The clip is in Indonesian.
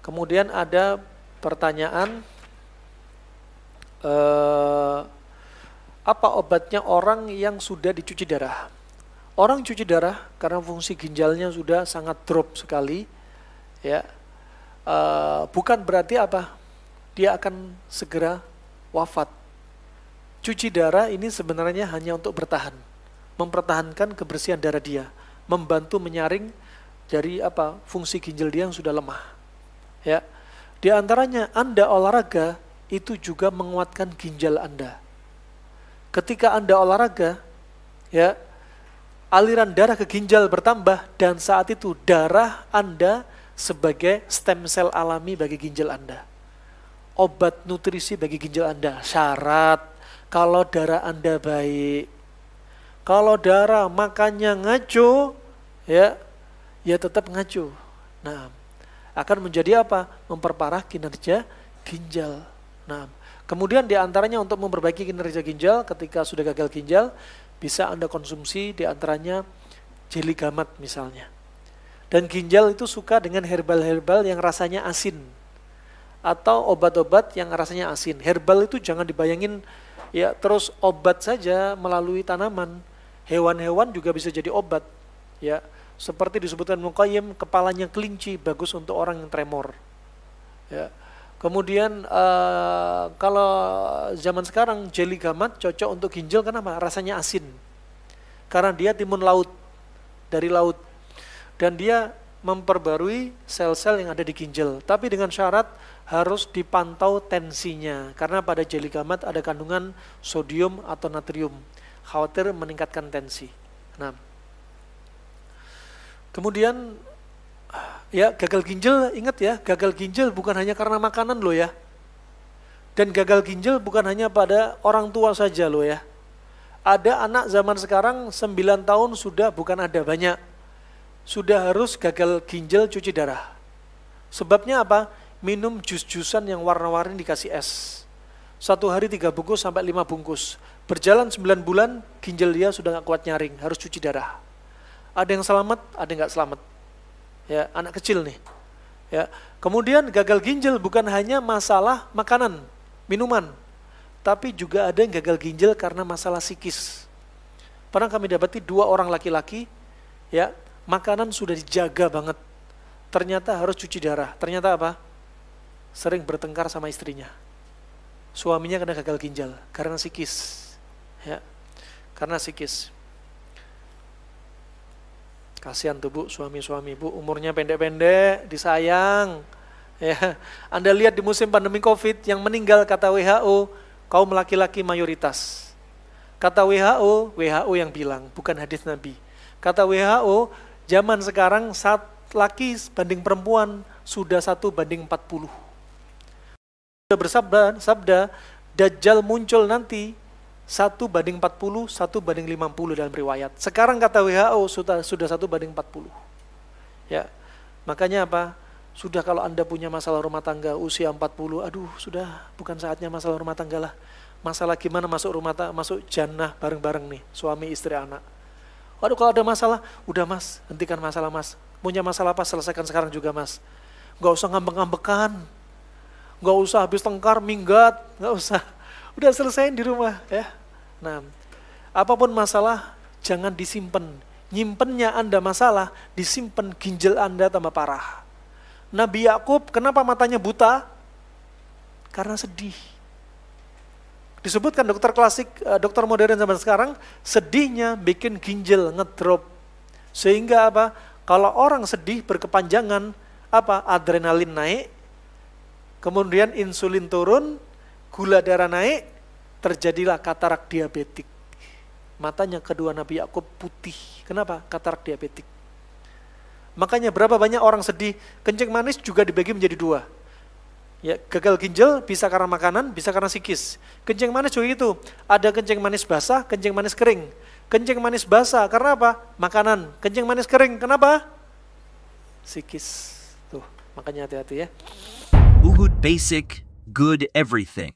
Kemudian ada pertanyaan, apa obatnya orang yang sudah dicuci darah? Orang cuci darah karena fungsi ginjalnya sudah sangat drop sekali, ya, bukan berarti apa? Dia akan segera wafat. Cuci darah ini sebenarnya hanya untuk bertahan, mempertahankan kebersihan darah dia, membantu menyaring dari apa? Fungsi ginjal dia yang sudah lemah. Ya, di antaranya Anda olahraga itu juga menguatkan ginjal Anda. Ketika Anda olahraga, ya, aliran darah ke ginjal bertambah dan saat itu darah Anda sebagai stem cell alami bagi ginjal Anda. Obat nutrisi bagi ginjal Anda. Syarat kalau darah Anda baik. Kalau darah makannya ngaco, ya tetap ngaco. Nah, akan menjadi apa? Memperparah kinerja ginjal. Nah, kemudian diantaranya untuk memperbaiki kinerja ginjal ketika sudah gagal ginjal, bisa Anda konsumsi diantaranya jeli gamat misalnya. Dan ginjal itu suka dengan herbal-herbal yang rasanya asin. Atau obat-obat yang rasanya asin. Herbal itu jangan dibayangin ya terus obat saja melalui tanaman. Hewan-hewan juga bisa jadi obat. Ya, seperti disebutkan Ibnu Qayyim, kepalanya kelinci bagus untuk orang yang tremor. Ya. Kemudian kalau zaman sekarang jeli gamat cocok untuk ginjal kenapa? Rasanya asin. Karena dia timun laut, dari laut. Dan dia memperbarui sel-sel yang ada di ginjal. Tapi dengan syarat harus dipantau tensinya. Karena pada jeli gamat ada kandungan sodium atau natrium. Khawatir meningkatkan tensi. Nah, kemudian ya gagal ginjal, ingat ya, gagal ginjal bukan hanya karena makanan loh ya. Dan gagal ginjal bukan hanya pada orang tua saja loh ya. Ada anak zaman sekarang 9 tahun sudah, bukan ada, banyak. Sudah harus gagal ginjal cuci darah. Sebabnya apa? Minum jus-jusan yang warna-warni dikasih es. 1 hari 3 bungkus sampai 5 bungkus. Berjalan 9 bulan, ginjal dia sudah gak kuat nyaring, harus cuci darah. Ada yang selamat, ada yang gak selamat. Ya, anak kecil nih. Ya, kemudian gagal ginjal bukan hanya masalah makanan, minuman, tapi juga ada yang gagal ginjal karena masalah psikis. Pernah kami dapati 2 orang laki-laki, ya, makanan sudah dijaga banget. Ternyata harus cuci darah. Ternyata apa? Sering bertengkar sama istrinya. Suaminya kena gagal ginjal karena psikis. Ya, karena psikis. Kasihan tuh Bu, suami-suami Bu, umurnya pendek-pendek, disayang. Ya, Anda lihat di musim pandemi COVID yang meninggal kata WHO, kaum laki-laki mayoritas. Kata WHO yang bilang, bukan hadis Nabi. Kata WHO, zaman sekarang saat laki banding perempuan sudah 1:40. Sudah bersabda, Dajjal muncul nanti 1:40, 1:50 dalam riwayat. Sekarang kata WHO sudah 1:40. Ya, makanya apa? Sudah kalau Anda punya masalah rumah tangga usia 40, aduh sudah bukan saatnya masalah rumah tangga lah. Masalah gimana masuk jannah bareng-bareng nih, suami istri anak. Waduh kalau ada masalah, udah Mas, hentikan masalah Mas. Punya masalah apa? Selesaikan sekarang juga Mas. Gak usah ngambek-ngambekan. Gak usah habis tengkar, minggat, gak usah. Udah selesaiin di rumah ya. Nah, apapun masalah jangan disimpan. Nyimpennya Anda masalah, disimpan ginjal Anda tambah parah. Nabi Yakub kenapa matanya buta? Karena sedih. Disebutkan dokter klasik, dokter modern zaman sekarang, sedihnya bikin ginjal ngedrop. Sehingga apa? Kalau orang sedih berkepanjangan, apa? Adrenalin naik, kemudian insulin turun, gula darah naik, terjadilah katarak diabetik. Matanya kedua Nabi Yakub putih. Kenapa? Katarak diabetik. Makanya berapa banyak orang sedih, kencing manis juga dibagi menjadi 2. Ya, gagal ginjal bisa karena makanan, bisa karena psikis. Kencing manis juga itu, ada kencing manis basah, kencing manis kering. Kencing manis basah karena apa? Makanan. Kencing manis kering, kenapa? Psikis. Tuh, makanya hati-hati ya. Uhud Basic, good everything.